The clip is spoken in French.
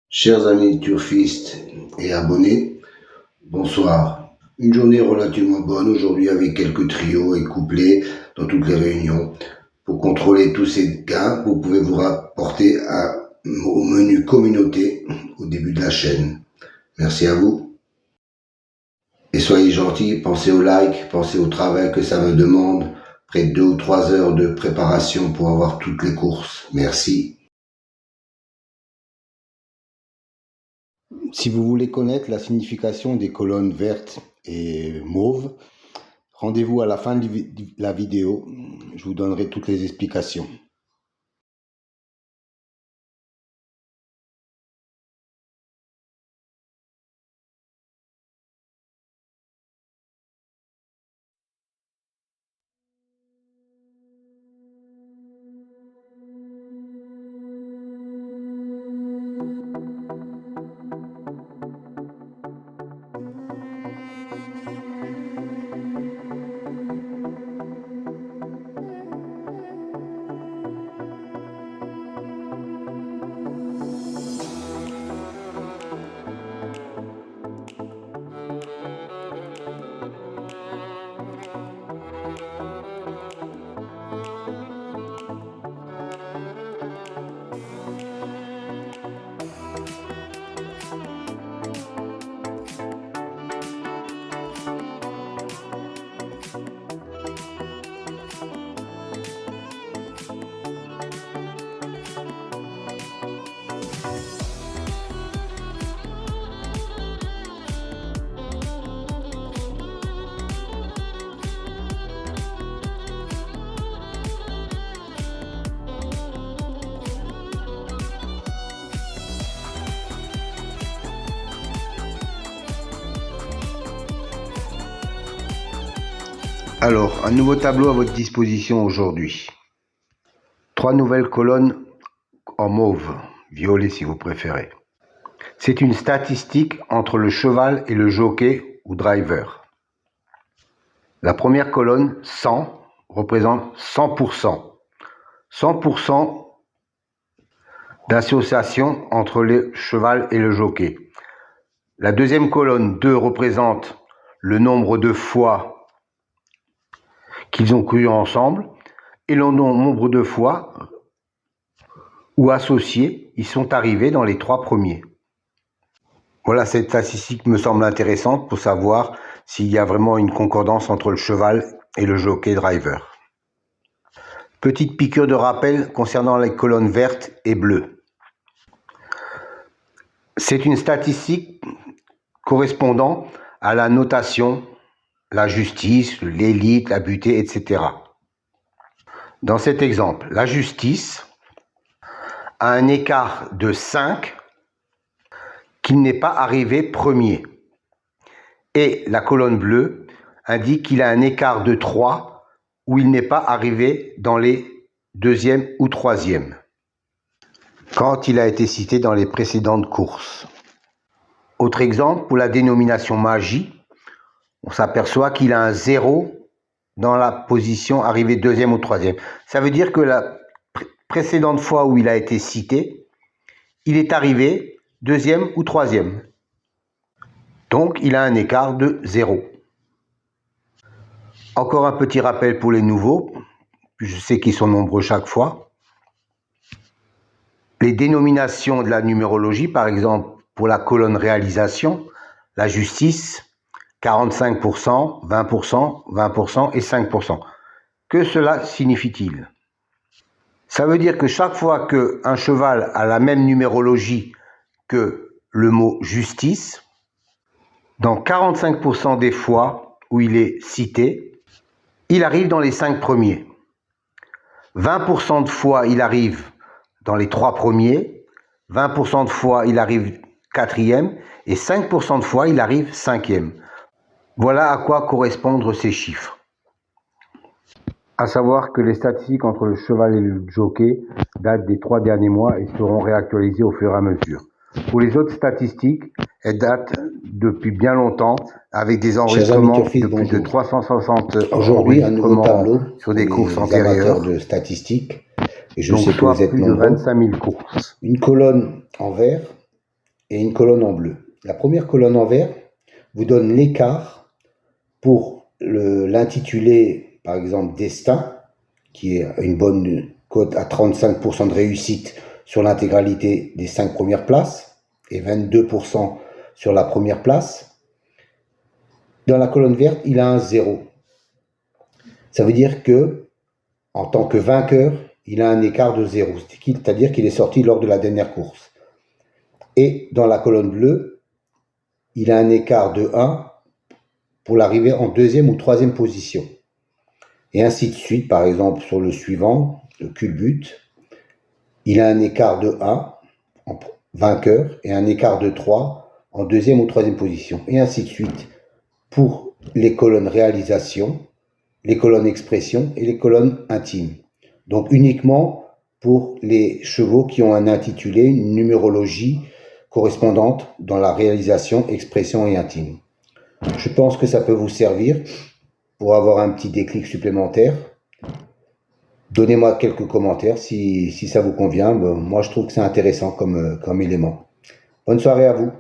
Chers amis turfistes et abonnés, bonsoir. Une journée relativement bonne aujourd'hui avec quelques trios et couplets dans toutes les réunions. Pour contrôler tous ces gains, vous pouvez vous rapporter au menu communauté au début de la chaîne. Merci à vous. Et soyez gentils, pensez au like, pensez au travail que ça me demande. Près de 2 ou 3 heures de préparation pour avoir toutes les courses. Merci. Si vous voulez connaître la signification des colonnes vertes et mauves, rendez-vous à la fin de la vidéo, je vous donnerai toutes les explications. Alors, un nouveau tableau à votre disposition aujourd'hui. 3 nouvelles colonnes en mauve, violet si vous préférez. C'est une statistique entre le cheval et le jockey ou driver. La première colonne, 100, représente 100%. 100% d'association entre le cheval et le jockey. La deuxième colonne, 2, représente le nombre de fois qu'ils ont couru ensemble et le nombre de fois où associés ils sont arrivés dans les 3 premiers. Voilà, cette statistique me semble intéressante pour savoir s'il y a vraiment une concordance entre le cheval et le jockey driver. Petite piqûre de rappel concernant les colonnes vertes et bleues. C'est une statistique correspondant à la notation, la justice, l'élite, la butée, etc. Dans cet exemple, la justice a un écart de 5 qu'il n'est pas arrivé premier. Et la colonne bleue indique qu'il a un écart de 3 où il n'est pas arrivé dans les 2e ou 3e, quand il a été cité dans les précédentes courses. Autre exemple, pour la dénomination magie, on s'aperçoit qu'il a un 0 dans la position arrivée 2e ou 3e. Ça veut dire que la précédente fois où il a été cité, il est arrivé 2e ou 3e. Donc, il a un écart de 0. Encore un petit rappel pour les nouveaux. Je sais qu'ils sont nombreux chaque fois. Les dénominations de la numérologie, par exemple, pour la colonne réalisation, la justice, 45%, 20%, 20% et 5%. Que cela signifie-t-il? Ça veut dire que chaque fois qu'un cheval a la même numérologie que le mot justice, dans 45% des fois où il est cité, il arrive dans les 5 premiers. 20% de fois, il arrive dans les 3 premiers. 20% de fois, il arrive 4e. Et 5% de fois, il arrive 5e. Voilà à quoi correspondent ces chiffres. À savoir que les statistiques entre le cheval et le jockey datent des 3 derniers mois et seront réactualisées au fur et à mesure. Pour les autres statistiques, elles datent depuis bien longtemps, avec des enregistrements de plus de 360 aujourd'hui un nouveau tableau sur des courses antérieures de statistiques. Et je donc sais que soit vous êtes plus de nombreux. 25 000 courses. Une colonne en vert, et une colonne en bleu. La première colonne en vert vous donne l'écart pour l'intitulé, par exemple, Destin, qui est une bonne cote à 35% de réussite sur l'intégralité des 5 premières places et 22% sur la première place. Dans la colonne verte, il a un 0. Ça veut dire que, en tant que vainqueur, il a un écart de 0, c'est-à-dire qu'il est sorti lors de la dernière course. Et dans la colonne bleue, il a un écart de 1 pour l'arrivée en deuxième ou troisième position. Et ainsi de suite, par exemple, sur le suivant, le culbute, il a un écart de 1 en vainqueur et un écart de 3 en deuxième ou troisième position. Et ainsi de suite pour les colonnes réalisation, les colonnes expression et les colonnes intimes. Donc uniquement pour les chevaux qui ont un intitulé, une numérologie correspondante dans la réalisation, expression et intime. Je pense que ça peut vous servir pour avoir un petit déclic supplémentaire. Donnez-moi quelques commentaires si ça vous convient. Moi, je trouve que c'est intéressant comme élément. Bonne soirée à vous.